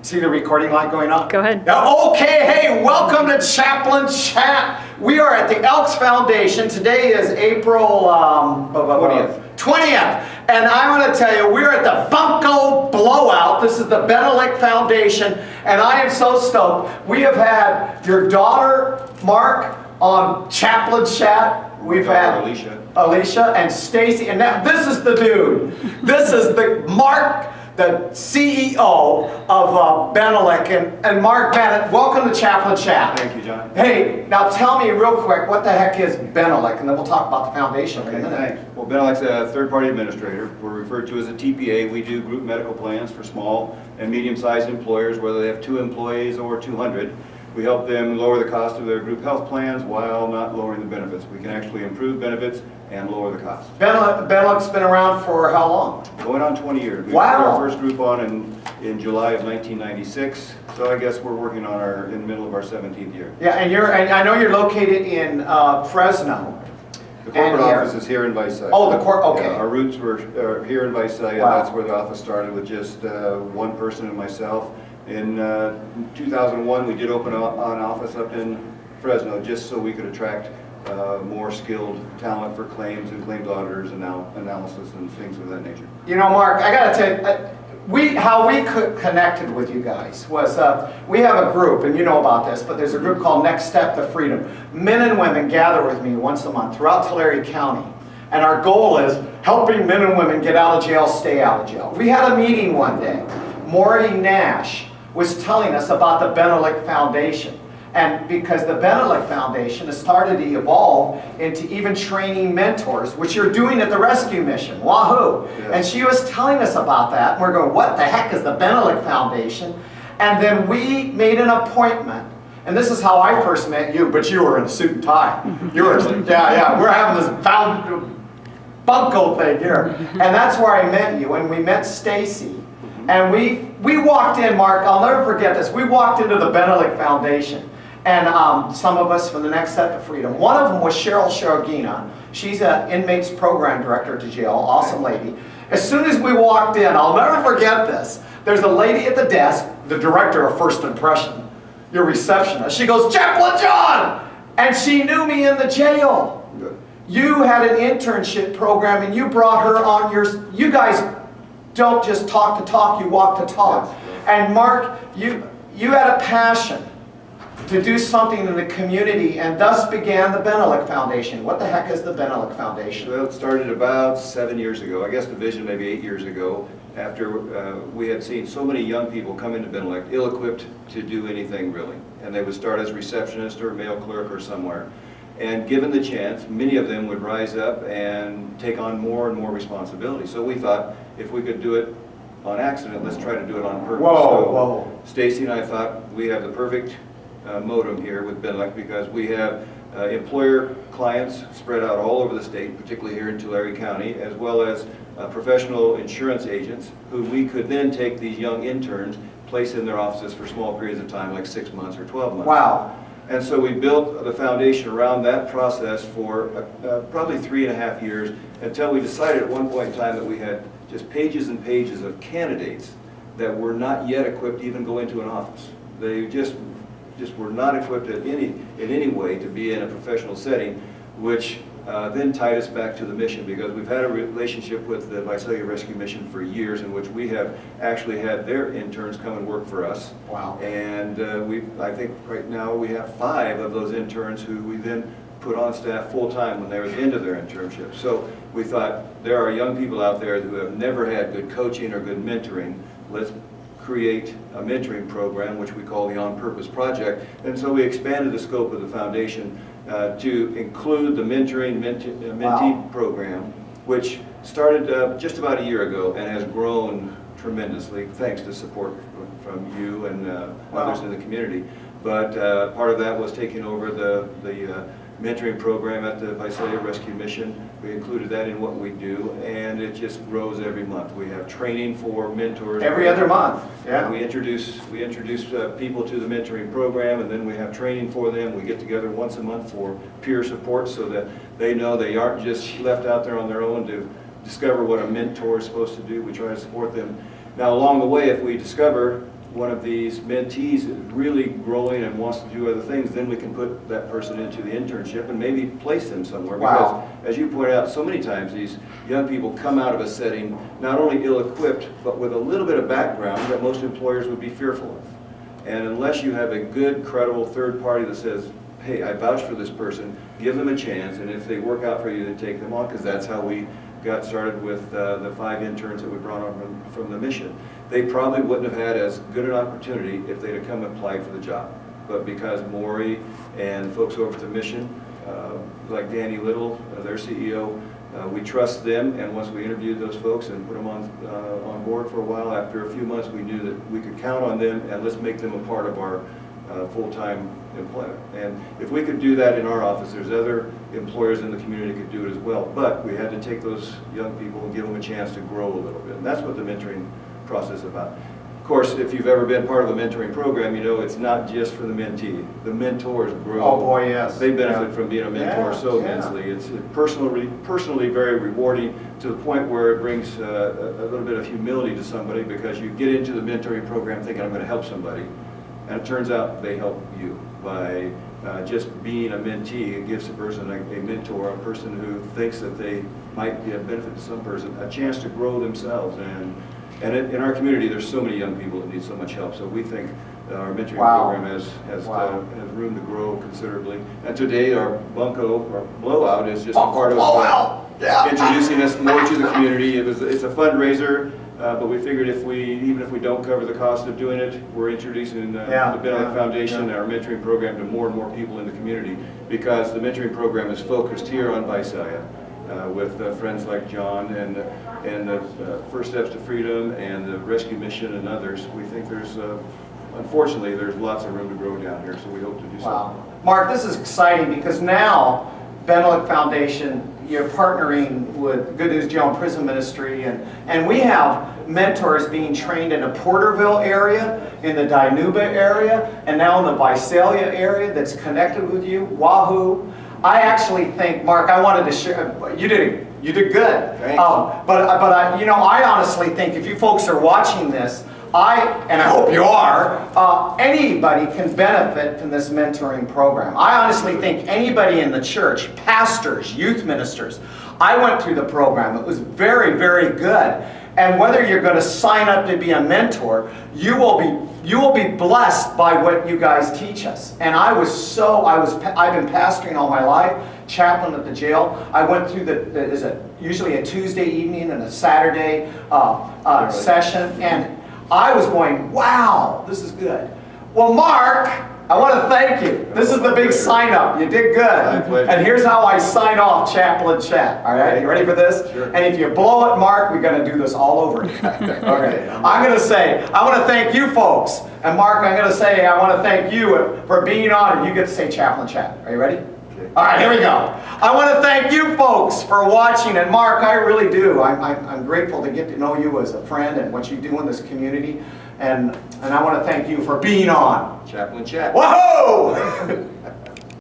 See the recording light going on? Go ahead. Okay, hey, welcome to Chaplain Chat. We are at the Elks Foundation. Today is April 20th. And I want to tell you, we're at the Bunko Blowout. This is the Ben-e-lect Foundation, and I am so stoked. We have had your daughter, Mark, on Chaplain Chat. We've had Alicia and Stacy, and now this is the dude. This is the Mark, the CEO of Ben-e-lect, and Mark Bennett. Welcome to Chaplain Chat. Thank you, John. Hey, now tell me real quick, what the heck is Ben-e-lect, and then we'll talk about the foundation in a minute. Thanks. Well, Ben-e-lect's a third-party administrator. We're referred to as a TPA. We do group medical plans for small and medium-sized employers, whether they have 2 employees or 200. We help them lower the cost of their group health plans while not lowering the benefits. We can actually improve benefits and lower the cost. Ben-e-lect's been around for how long? Going on 20 years. We Wow. put our first group on in July of 1996, so I guess we're working on in the middle of our 17th year. Yeah, and I know you're located in Fresno. The corporate office is here in Visalia. Oh, okay. Yeah, our roots were here in Visalia. Wow. That's where the office started with just one person and myself. In 2001, we did open an office up in Fresno just so we could attract more skilled talent for claims and claims auditors and analysis and things of that nature. You know, Mark, I got to tell you, how we connected with you guys was we have a group, and you know about this, but there's a group called Next Step to Freedom. Men and women gather with me once a month throughout Tulare County, and our goal is helping men and women get out of jail, stay out of jail. We had a meeting one day. Maury Nash was telling us about the Ben-e-lect Foundation. And because the Ben-e-lect Foundation has started to evolve into even training mentors, which you're doing at the rescue mission, wahoo! Yes. And she was telling us about that, and we're going, what the heck is the Ben-e-lect Foundation? And then we made an appointment, and this is how I first met you, but you were in a suit and tie. You were, yeah, we're having this bunko thing here. And that's where I met you, and we met Stacy. And we walked in, Mark, I'll never forget this, we walked into the Ben-e-lect Foundation. And some of us from the Next Step to Freedom. One of them was Cheryl Shargina. She's an inmates program director at the jail, awesome lady. As soon as we walked in, I'll never forget this, there's a lady at the desk, the director of First Impression, your receptionist. She goes, Chaplain John! And she knew me in the jail. Good. You had an internship program and you brought her on you guys don't just talk to talk, you walk to talk. Yes. And Mark, you had a passion to do something in the community, and thus began the Ben-e-lect Foundation. What the heck is the Ben-e-lect Foundation? Well, it started about 7 years ago. I guess the vision maybe 8 years ago, after we had seen so many young people come into Ben-e-lect ill-equipped to do anything really. And they would start as receptionist or mail clerk or somewhere. And given the chance, many of them would rise up and take on more and more responsibility. So we thought, if we could do it on accident, let's try to do it on purpose. Whoa. Stacy and I thought we have the perfect modem here with Ben-e-lect because we have employer clients spread out all over the state, particularly here in Tulare County, as well as professional insurance agents who we could then take these young interns, place in their offices for small periods of time, like 6 months or 12 months. Wow. And so we built the foundation around that process for probably 3.5 years until we decided at one point in time that we had just pages and pages of candidates that were not yet equipped to even go into an office. They just were not equipped in any way to be in a professional setting, which then tied us back to the mission because we've had a relationship with the Visalia Rescue Mission for years in which we have actually had their interns come and work for us. Wow. And I think right now we have 5 of those interns who we then put on staff full-time when they were at the end of their internship. So we thought there are young people out there who have never had good coaching or good mentoring. Let's create a mentoring program, which we call the On Purpose Project. And so we expanded the scope of the foundation to include the mentoring mentee program, which started just about a year ago and has grown tremendously thanks to support from you and others in the community. But part of that was taking over the mentoring program at the Visalia Rescue Mission. We included that in what we do, and it just grows every month. We have training for mentors. Every other month, yeah. We introduce people to the mentoring program, and then we have training for them. We get together once a month for peer support so that they know they aren't just left out there on their own to discover what a mentor is supposed to do. We try to support them. Now, along the way, if we discover one of these mentees is really growing and wants to do other things, then we can put that person into the internship and maybe place them somewhere. Wow. Because, as you pointed out, so many times these young people come out of a setting not only ill-equipped, but with a little bit of background that most employers would be fearful of. And unless you have a good, credible third party that says, hey, I vouch for this person, give them a chance, and if they work out for you, then take them on, because that's how we got started with the 5 interns that we brought on from the mission. They probably wouldn't have had as good an opportunity if they'd have come and applied for the job. But because Maury and folks over at the mission, like Danny Little, their CEO, we trust them, and once we interviewed those folks and put them on board for a while, after a few months we knew that we could count on them, and let's make them a part of our full-time employment. And if we could do that in our office, there's other employers in the community could do it as well. But we had to take those young people and give them a chance to grow a little bit. And that's what the mentoring process is about. Of course, if you've ever been part of a mentoring program, you know it's not just for the mentee. The mentors grow. Oh boy, yes. They benefit from being a mentor so immensely. It's personally very rewarding, to the point where it brings a little bit of humility to somebody, because you get into the mentoring program thinking, I'm going to help somebody. And it turns out they help you by just being a mentee. It gives a person, a mentor, a person who thinks that they might be a benefit to some person, a chance to grow themselves. And in our community, there's so many young people that need so much help. So we think our mentoring program has room to grow considerably. And today, our bunco, or blowout, is just a part of introducing us more to the community. It's a fundraiser. But we figured even if we don't cover the cost of doing it, we're introducing the Ben-e-lect Foundation and our mentoring program to more and more people in the community, because the mentoring program is focused here on Visalia with friends like John and First Steps to Freedom and the Rescue Mission and others. We think unfortunately, there's lots of room to grow down here, so we hope to do so. Mark, this is exciting, because now Ben-e-lect Foundation, you're partnering with Good News Jail and Prison Ministry, and we have mentors being trained in the Porterville area, in the Dinuba area, and now in the Visalia area that's connected with you. Wahoo! I actually think, Mark, I wanted to share. You did good. Thanks. But I honestly think if you folks are watching this, and I hope you are, anybody can benefit from this mentoring program. I honestly think anybody in the church, pastors, youth ministers, I went through the program. It was very, very good. And whether you're going to sign up to be a mentor, you will be blessed by what you guys teach us. And I've been pastoring all my life, chaplain at the jail. I went through usually a Tuesday evening and a Saturday session, and I was going, wow, this is good. Well, Mark, I want to thank you. This is the big sign up. You did good. And here's how I sign off Chaplain Chat. All right, you ready for this? Sure. And if you blow it, Mark, we're going to do this all over again. Okay. I'm going to say, I want to thank you folks. And Mark, I'm going to say, I want to thank you for being on, and you get to say Chaplain Chat. Are you ready? Okay. All right, here we go. I want to thank you folks for watching, and Mark, I really do. I'm grateful to get to know you as a friend and what you do in this community, and I want to thank you for being on Chaplain Chat. Whoa!